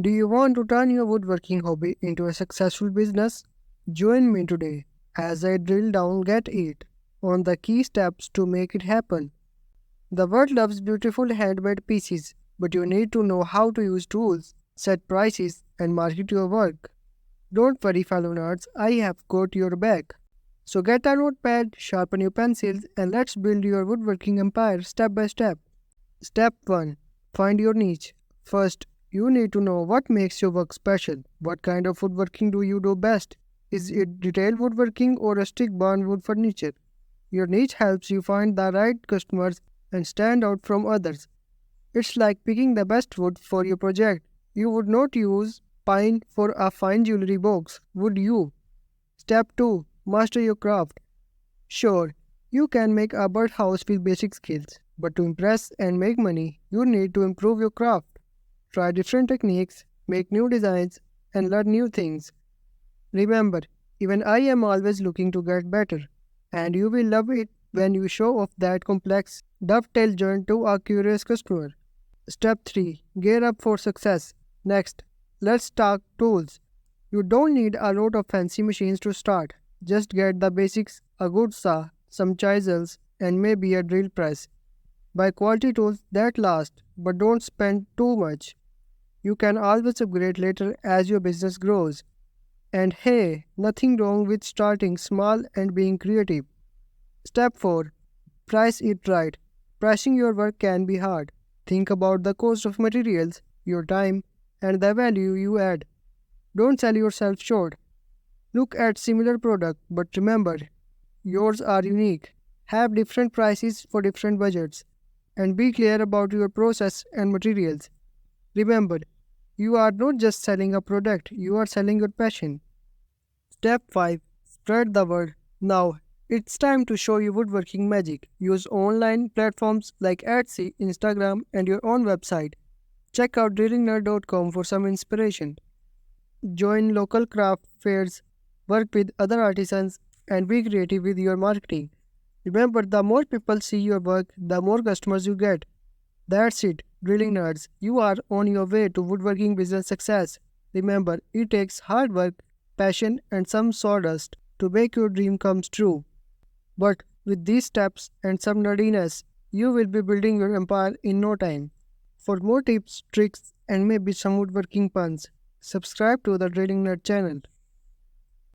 Do you want to turn your woodworking hobby into a successful business? Join me today as I drill down get it on the key steps to make it happen. The world loves beautiful handmade pieces, but you need to know how to use tools, set prices, and market your work. Don't worry, fellow nerds, I have got your back. So get a notepad, sharpen your pencils, and let's build your woodworking empire step by step. Step 1. Find your niche. First, you need to know what makes your work special. What kind of woodworking do you do best? Is it detail woodworking or rustic barn wood furniture? Your niche helps you find the right customers and stand out from others. It's like picking the best wood for your project. You would not use pine for a fine jewelry box, would you? Step 2. Master your craft. Sure, you can make a birdhouse with basic skills, but to impress and make money, you need to improve your craft. Try different techniques, make new designs, and learn new things. Remember, even I am always looking to get better, and you will love it when you show off that complex dovetail joint to a curious customer. Step 3. Gear up for success. Next, let's talk tools. You don't need a lot of fancy machines to start. Just get the basics, a good saw, some chisels, and maybe a drill press. Buy quality tools that last, but don't spend too much. You can always upgrade later as your business grows. And hey, nothing wrong with starting small and being creative. Step 4. Price it right. Pricing your work can be hard. Think about the cost of materials, your time, and the value you add. Don't sell yourself short. Look at similar product, but remember, yours are unique. Have different prices for different budgets. And be clear about your process and materials. Remember, you are not just selling a product, you are selling your passion. Step 5. Spread the word. Now, it's time to show you woodworking magic. Use online platforms like Etsy, Instagram, and your own website. Check out drillingnerd.com for some inspiration. Join local craft fairs, work with other artisans, and be creative with your marketing. Remember, the more people see your work, the more customers you get. That's it, drilling nerds. You are on your way to woodworking business success. Remember, it takes hard work, passion, and some sawdust to make your dream come true. But with these steps and some nerdiness, you will be building your empire in no time. For more tips, tricks, and maybe some woodworking puns, subscribe to the Drilling Nerd channel.